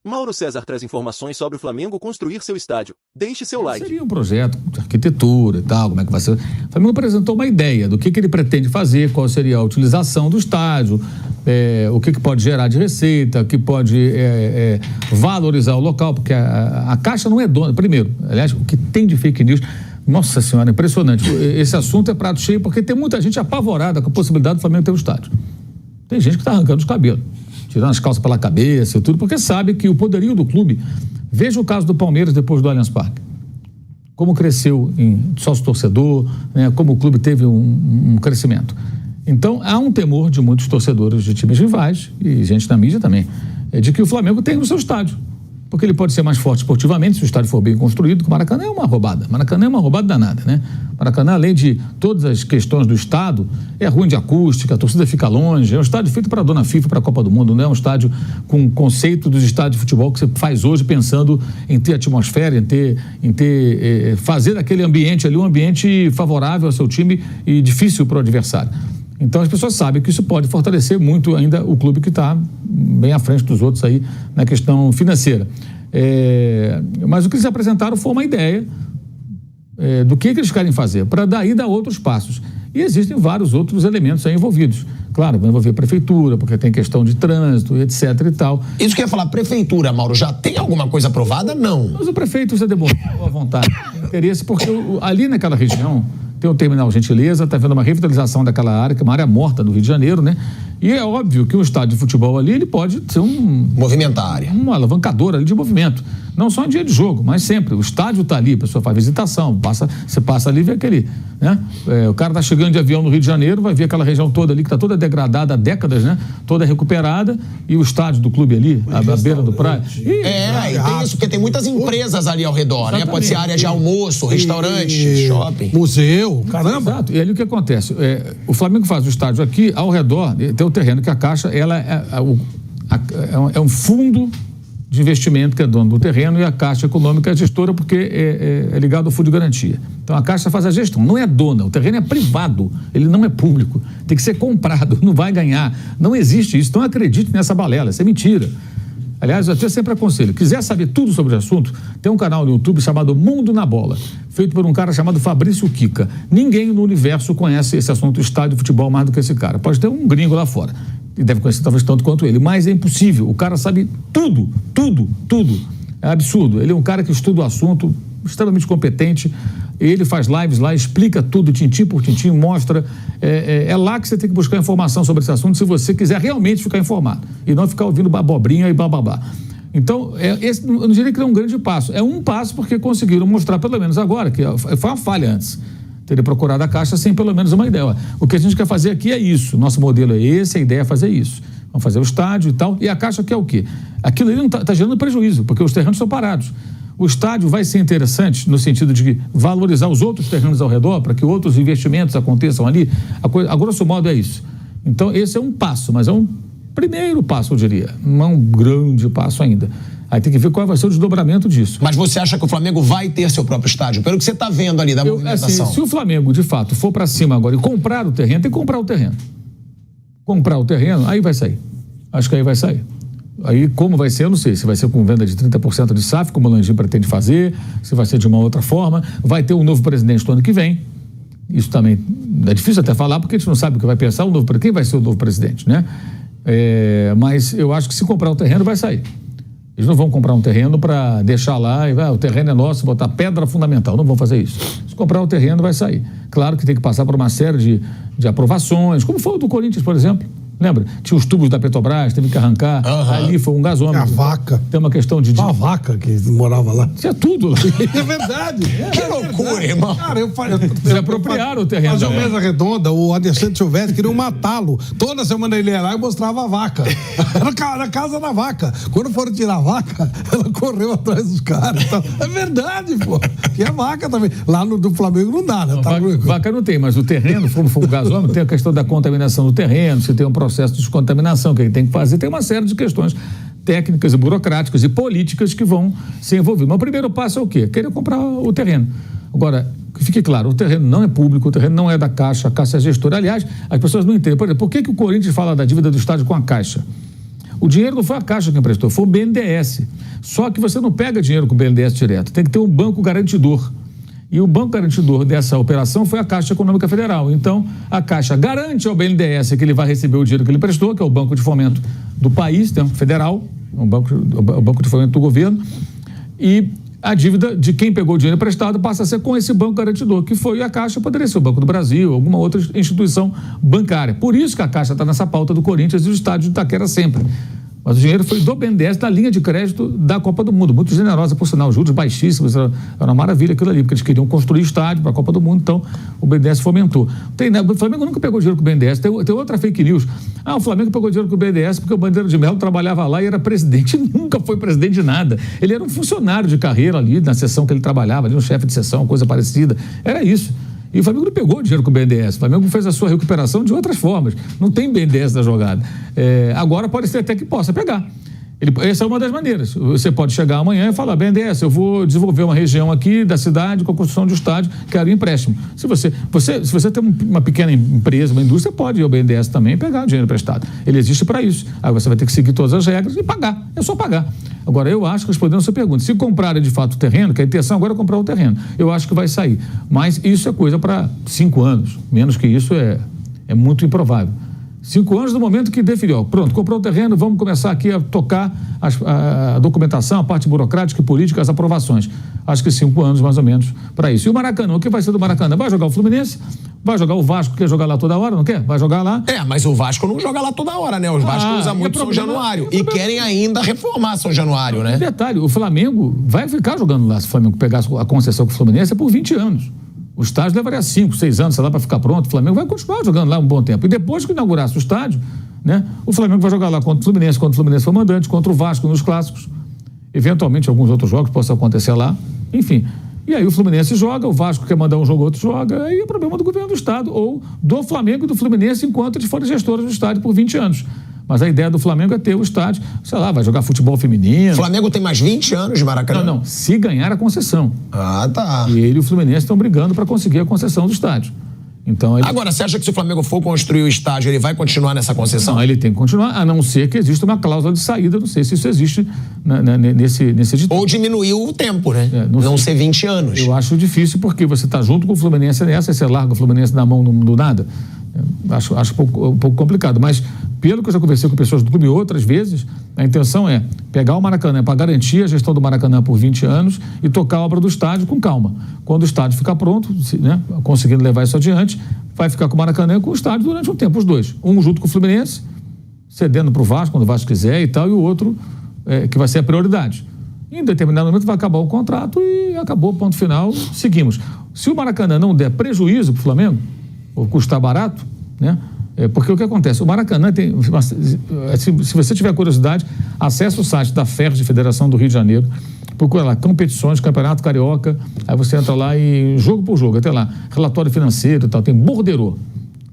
Mauro César traz informações sobre o Flamengo construir seu estádio. Deixe seu like. Seria um projeto de arquitetura e tal, como é que vai ser. O Flamengo apresentou uma ideia do que ele pretende fazer, qual seria a utilização do estádio, o que pode gerar de receita, o que pode valorizar o local, porque a Caixa não é dona. Primeiro, aliás, o que tem de fake news, nossa senhora, impressionante. Esse assunto é prato cheio, porque tem muita gente apavorada com a possibilidade do Flamengo ter um estádio. Tem gente que está arrancando os cabelos, tirando as calças pela cabeça e tudo, porque sabe que o poderio do clube... Veja o caso do Palmeiras depois do Allianz Parque. Como cresceu em sócio-torcedor, né, como o clube teve um crescimento. Então, há um temor de muitos torcedores de times rivais, e gente na mídia também, de que o Flamengo tenha no seu estádio. Porque ele pode ser mais forte esportivamente, se o estádio for bem construído, que o Maracanã é uma roubada. Maracanã é uma roubada danada, né? Maracanã, além de todas as questões do estado, é ruim de acústica, a torcida fica longe, é um estádio feito para a dona FIFA, para a Copa do Mundo, não é um estádio com o conceito dos estádios de futebol que você faz hoje pensando em ter atmosfera, fazer daquele ambiente ali um ambiente favorável ao seu time e difícil para o adversário. Então as pessoas sabem que isso pode fortalecer muito ainda o clube que está bem à frente dos outros aí na questão financeira. Mas o que eles apresentaram foi uma ideia do que eles querem fazer, para daí dar outros passos. E existem vários outros elementos aí envolvidos. Claro, vai envolver a prefeitura, porque tem questão de trânsito, etc e tal. Isso que eu ia falar, prefeitura, Mauro, já tem alguma coisa aprovada? Não. Mas o prefeito já demonstrou a vontade, tem interesse, porque ali naquela região tem o Terminal Gentileza, está vendo uma revitalização daquela área, que é uma área morta do Rio de Janeiro, né? E é óbvio que o estádio de futebol ali, ele pode ser movimentar a área. Um alavancador ali de movimento. Não só em dia de jogo, mas sempre. O estádio está ali, a pessoa faz visitação, você passa ali e vê aquele, né? O cara está chegando de avião no Rio de Janeiro, vai ver aquela região toda ali, que está toda degradada há décadas, né? Toda recuperada, e o estádio do clube ali, à beira do praia. E tem isso, porque tem muitas empresas ali ao redor, né? Pode ser área de almoço, restaurante, shopping. Museu, caramba. Exato. E ali o que acontece? O Flamengo faz o estádio aqui, ao redor, tem o terreno que a Caixa, ela é um fundo de investimento que é dono do terreno, e a Caixa Econômica é gestora, porque é ligado ao fundo de garantia. Então a Caixa faz a gestão, não é dona, o terreno é privado, ele não é público, tem que ser comprado, não vai ganhar, não existe isso, então acredite nessa balela, isso é mentira. Aliás, eu até sempre aconselho, quiser saber tudo sobre o assunto, tem um canal no YouTube chamado Mundo na Bola, feito por um cara chamado Fabrício Kika. Ninguém no universo conhece esse assunto, estádio de futebol, mais do que esse cara. Pode ter um gringo lá fora, e deve conhecer talvez tanto quanto ele, mas é impossível, o cara sabe tudo. É absurdo, ele é um cara que estuda o assunto, extremamente competente, ele faz lives lá, explica tudo, tintim por tintim, mostra, é lá que você tem que buscar informação sobre esse assunto, se você quiser realmente ficar informado, e não ficar ouvindo abobrinha e bababá. Então, esse, eu não diria que é um grande passo, é um passo porque conseguiram mostrar, pelo menos agora, que foi uma falha antes, teria procurado a Caixa sem pelo menos uma ideia. O que a gente quer fazer aqui é isso, nosso modelo é esse, a ideia é fazer isso. Vamos fazer o estádio e tal, e a Caixa quer o quê? Aquilo ali não está gerando prejuízo, porque os terrenos estão parados. O estádio vai ser interessante no sentido de valorizar os outros terrenos ao redor, para que outros investimentos aconteçam ali. A grosso modo é isso. Então, esse é um passo, mas é um primeiro passo, eu diria. Não é um grande passo ainda. Aí tem que ver qual vai ser o desdobramento disso. Mas você acha que o Flamengo vai ter seu próprio estádio? Pelo que você está vendo ali da movimentação. Se o Flamengo, de fato, for para cima agora e comprar o terreno, tem que comprar o terreno. Comprar o terreno, aí vai sair. Acho que aí vai sair. Aí, como vai ser, eu não sei. Se vai ser com venda de 30% de SAF, como o Landim pretende fazer, se vai ser de uma outra forma. Vai ter um novo presidente no ano que vem. Isso também é difícil até falar, porque a gente não sabe o que vai pensar o novo, quem vai ser o novo presidente, né? Mas eu acho que se comprar o terreno, vai sair. Eles não vão comprar um terreno para deixar lá e o terreno é nosso, botar pedra fundamental. Não vão fazer isso. Se comprar o terreno, vai sair. Claro que tem que passar por uma série de aprovações, como foi o do Corinthians, por exemplo. Lembra? Tinha os tubos da Petrobras, teve que arrancar. Ali foi um gasômetro. A vaca. Tem uma questão de... A vaca que morava lá. Tinha tudo. É verdade. Que loucura, irmão. Cara, se apropriaram o terreno. Fazer uma mesa redonda, o Alessandro Silvestre queria matá-lo. Toda semana ele ia lá e mostrava a vaca. Era a casa da vaca. Quando foram tirar a vaca, ela correu atrás dos caras. Então, é verdade, pô. E a vaca também. Lá no do Flamengo não dá, né? Vaca não tem, mas o terreno, como foi um gasômetro, tem a questão da contaminação do terreno, se tem um processo de descontaminação que ele tem que fazer, tem uma série de questões técnicas e burocráticas e políticas que vão ser envolvidas. Mas o primeiro passo é o quê? Querer comprar o terreno. Agora, que fique claro, o terreno não é público, o terreno não é da Caixa, a Caixa é gestora. Aliás, as pessoas não entendem. Por exemplo, por que o Corinthians fala da dívida do estádio com a Caixa? O dinheiro não foi a Caixa que emprestou, foi o BNDES. Só que você não pega dinheiro com o BNDES direto, tem que ter um banco garantidor. E o banco garantidor dessa operação foi a Caixa Econômica Federal. Então, a Caixa garante ao BNDES que ele vai receber o dinheiro que ele prestou, que é o Banco de Fomento do país, federal, o banco de Fomento do governo, e a dívida de quem pegou o dinheiro emprestado passa a ser com esse banco garantidor, que foi a Caixa, poderia ser o Banco do Brasil, alguma outra instituição bancária. Por isso que a Caixa está nessa pauta do Corinthians e do estádio de Itaquera sempre. Mas o dinheiro foi do BNDES, da linha de crédito da Copa do Mundo. Muito generosa, por sinal, juros baixíssimos. Era uma maravilha aquilo ali, porque eles queriam construir estádio para a Copa do Mundo, então o BNDES fomentou. O Flamengo nunca pegou dinheiro com o BNDES. Tem outra fake news. O Flamengo pegou dinheiro com o BNDES porque o Bandeira de Melo trabalhava lá e era presidente. Nunca foi presidente de nada. Ele era um funcionário de carreira ali, na seção que ele trabalhava, ali, um chefe de seção, coisa parecida. Era isso. E o Flamengo não pegou dinheiro com o BNDES. O Flamengo fez a sua recuperação de outras formas. Não tem BNDES na jogada. Agora pode ser até que possa pegar. Essa é uma das maneiras. Você pode chegar amanhã e falar, BNDES, eu vou desenvolver uma região aqui da cidade com a construção de um estádio, quero empréstimo. Se você tem uma pequena empresa, uma indústria, pode ir ao BNDES também pegar o dinheiro emprestado. Ele existe para isso. Aí você vai ter que seguir todas as regras e pagar. É só pagar. Agora, eu acho, respondendo a sua pergunta, se comprarem de fato o terreno, que a intenção agora é comprar o terreno, eu acho que vai sair. Mas isso é coisa para 5 anos. Menos que isso é muito improvável. 5 anos do momento que definiu, pronto, comprou o terreno, vamos começar aqui a tocar a documentação, a parte burocrática e política, as aprovações. Acho que 5 anos mais ou menos para isso. E o Maracanã, o que vai ser do Maracanã? Vai jogar o Fluminense? Vai jogar o Vasco, quer jogar lá toda hora, não quer? Vai jogar lá? Mas o Vasco não joga lá toda hora, né? O Vasco usa muito São Januário. E querem ainda reformar São Januário, né? Detalhe, o Flamengo vai ficar jogando lá, se o Flamengo pegar a concessão com o Fluminense, é por 20 anos. O estádio levaria 5, 6 anos, sei lá, para ficar pronto. O Flamengo vai continuar jogando lá um bom tempo. E depois que inaugurasse o estádio, né, o Flamengo vai jogar lá contra o Fluminense, quando o Fluminense for mandante, contra o Vasco nos clássicos. Eventualmente, alguns outros jogos possam acontecer lá. Enfim. E aí o Fluminense joga, o Vasco quer mandar um jogo, outro joga. Aí é problema do governo do estado, ou do Flamengo e do Fluminense, enquanto eles forem gestores do estádio por 20 anos. Mas a ideia do Flamengo é ter o estádio, sei lá, vai jogar futebol feminino. O Flamengo tem mais 20 anos de Maracanã? Não, se ganhar a concessão. Tá. E ele e o Fluminense estão brigando para conseguir a concessão do estádio. Então, Agora, você acha que se o Flamengo for construir o estádio, ele vai continuar nessa concessão? Não, ele tem que continuar, a não ser que exista uma cláusula de saída, não sei se isso existe nesse edital. Ou diminuir o tempo, né? Não ser 20 anos. Eu acho difícil, porque você está junto com o Fluminense nessa, e você larga o Fluminense na mão do nada. Acho um pouco complicado, mas pelo que eu já conversei com pessoas do clube outras vezes, a intenção é pegar o Maracanã para garantir a gestão do Maracanã por 20 anos e tocar a obra do estádio com calma. Quando o estádio ficar pronto, né, conseguindo levar isso adiante, vai ficar com o Maracanã e com o estádio durante um tempo, os dois. Um junto com o Fluminense, cedendo para o Vasco, quando o Vasco quiser e tal, e o outro que vai ser a prioridade. Em determinado momento vai acabar o contrato e acabou, ponto final, seguimos. Se o Maracanã não der prejuízo para o Flamengo, ou custar barato, né? Porque o que acontece? O Maracanã tem... Se você tiver curiosidade, acesse o site da FERJ, Federação do Rio de Janeiro, procura lá, competições, Campeonato Carioca, aí você entra lá e jogo por jogo, até lá, relatório financeiro e tal, tem borderô.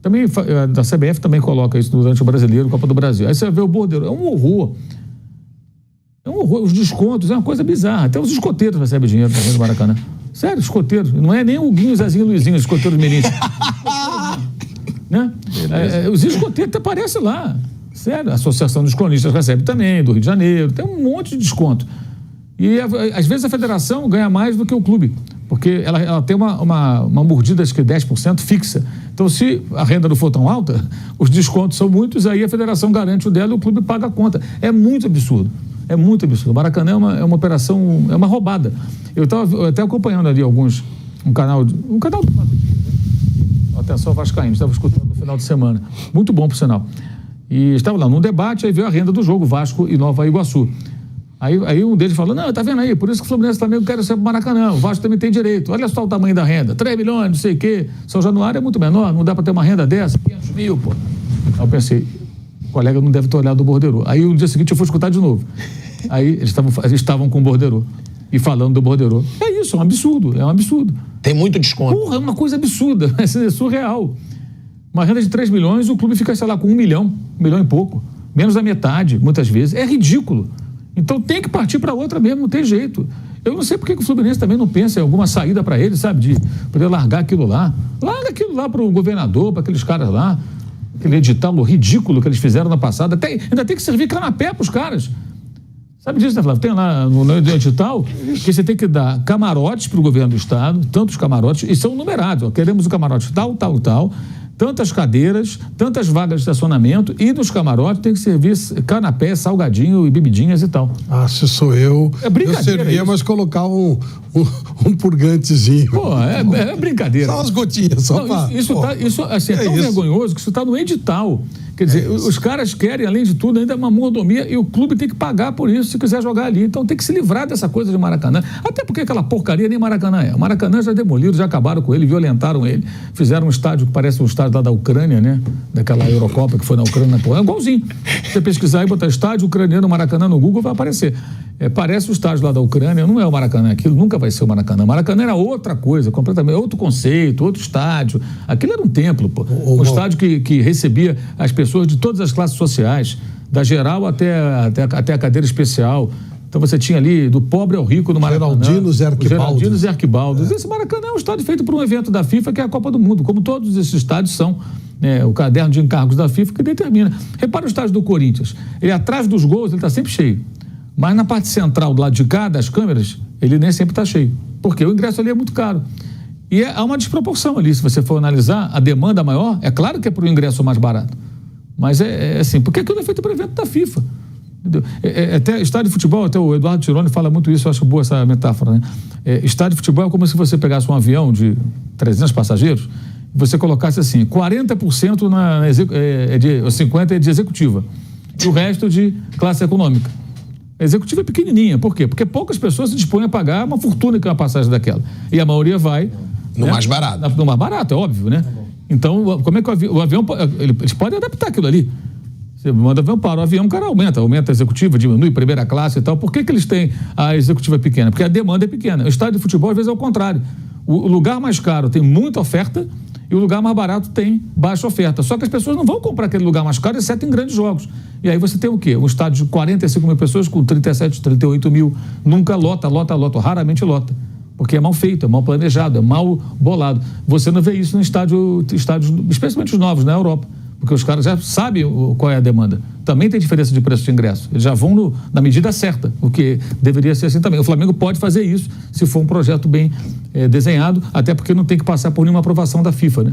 Também, da CBF também coloca isso durante o Brasileiro, Copa do Brasil. Aí você vai ver o borderô, é um horror. É um horror, os descontos, é uma coisa bizarra. Até os escoteiros recebem dinheiro do Maracanã. Sério, escoteiros. Não é nem o Guinho, Zezinho, Luizinho, os escoteiros Merins. Né? Os escoteiros aparecem lá. Sério, a Associação dos Cronistas recebe também, do Rio de Janeiro, tem um monte de desconto. E às vezes a federação ganha mais do que o clube, porque ela tem uma mordida, acho que 10% fixa. Então, se a renda não for tão alta, os descontos são muitos, aí a federação garante o dela e o clube paga a conta. É muito absurdo. É muito absurdo. O Maracanã é uma operação, é uma roubada. Eu estava até acompanhando ali um canal do Atenção Vascaíno, estava escutando no final de semana. Muito bom, por sinal. E estava lá num debate, aí veio a renda do jogo, Vasco e Nova Iguaçu. Aí um deles falou, não, tá vendo aí, por isso que o Fluminense também quer ser pro Maracanã, o Vasco também tem direito, olha só o tamanho da renda, 3 milhões, não sei o quê, São Januário é muito menor, não dá para ter uma renda dessa, 500 mil, pô. Aí eu pensei, o colega não deve ter olhado o borderô. Aí no dia seguinte eu fui escutar de novo. Aí eles estavam com o borderô e falando do borderô. É isso, é um absurdo. Tem muito desconto. Porra, é uma coisa absurda, é surreal. Uma renda de 3 milhões, o clube fica, sei lá, com 1 milhão e pouco, menos da metade, muitas vezes. É ridículo. Então tem que partir para outra mesmo, não tem jeito. Eu não sei por que o Fluminense também não pensa em alguma saída para ele, sabe, de poder largar aquilo lá. Larga aquilo lá para o governador, para aqueles caras lá. aquele edital ridículo que eles fizeram na passada, ainda tem que servir canapé para os caras. Sabe disso, né, Flávio? Tem lá no edital que você tem que dar camarotes para o governo do estado, tantos camarotes, e são numerados. Ó, queremos o camarote tal, tantas cadeiras, tantas vagas de estacionamento, e dos camarotes tem que servir canapé, salgadinho e bebidinhas e tal. Ah, se sou eu, eu servia, mas colocar um purgantezinho. Pô, é brincadeira. Só umas gotinhas, só para... Isso assim, é tão vergonhoso que isso está no edital. Quer dizer, os caras querem, além de tudo, ainda uma mordomia, e o clube tem que pagar por isso se quiser jogar ali. Então tem que se livrar dessa coisa de Maracanã. Até porque aquela porcaria nem Maracanã é. O Maracanã já demoliram, já acabaram com ele, violentaram ele. Fizeram um estádio que parece um estádio lá da Ucrânia, né? Daquela Eurocopa que foi na Ucrânia. Pô, é igualzinho. Se você pesquisar e botar estádio ucraniano Maracanã no Google, vai aparecer. Parece o estádio lá da Ucrânia, não é o Maracanã. Aquilo nunca vai ser o Maracanã. O Maracanã era outra coisa, completamente, outro conceito, outro estádio. Aquilo era um templo, pô. Um estádio que recebia as pessoas de todas as classes sociais, da geral até a cadeira especial. Então você tinha ali do pobre ao rico no Maracanã. Geraldinos e Arquibaldos. Esse Maracanã é um estádio feito por um evento da FIFA, que é a Copa do Mundo, como todos esses estádios são. O caderno de encargos da FIFA que determina. Repara o estádio do Corinthians. Ele atrás dos gols, ele está sempre cheio. Mas na parte central, do lado de cá, das câmeras, ele nem sempre está cheio. Porque o ingresso ali é muito caro. E há uma desproporção ali, se você for analisar, a demanda maior, é claro que é para o ingresso mais barato. Mas é assim, porque aquilo é feito para evento da FIFA. Entendeu? Até estádio de futebol, até o Eduardo Tironi fala muito isso, eu acho boa essa metáfora, né? Estádio de futebol é como se você pegasse um avião de 300 passageiros, e você colocasse assim, 40% 50% é de executiva, e o resto de classe econômica. A executiva é pequenininha, por quê? Porque poucas pessoas se dispõem a pagar uma fortuna que é uma passagem daquela. E a maioria vai... No mais barato. No mais barato, é óbvio, né? Então, como é que o avião... Eles podem adaptar aquilo ali. Você manda o avião, para o avião, o cara aumenta a executiva, diminui, primeira classe e tal. Por que eles têm a executiva pequena? Porque a demanda é pequena. O estádio de futebol, às vezes, é o contrário. O lugar mais caro tem muita oferta e o lugar mais barato tem baixa oferta. Só que as pessoas não vão comprar aquele lugar mais caro, exceto em grandes jogos. E aí você tem o quê? Um estádio de 45 mil pessoas com 37, 38 mil. Nunca lota, raramente lota. Porque é mal feito, é mal planejado, é mal bolado. Você não vê isso no estádios, especialmente os novos, na Europa. Porque os caras já sabem qual é a demanda. Também tem diferença de preço de ingresso. Eles já vão na medida certa, o que deveria ser assim também. O Flamengo pode fazer isso se for um projeto bem desenhado, até porque não tem que passar por nenhuma aprovação da FIFA, né?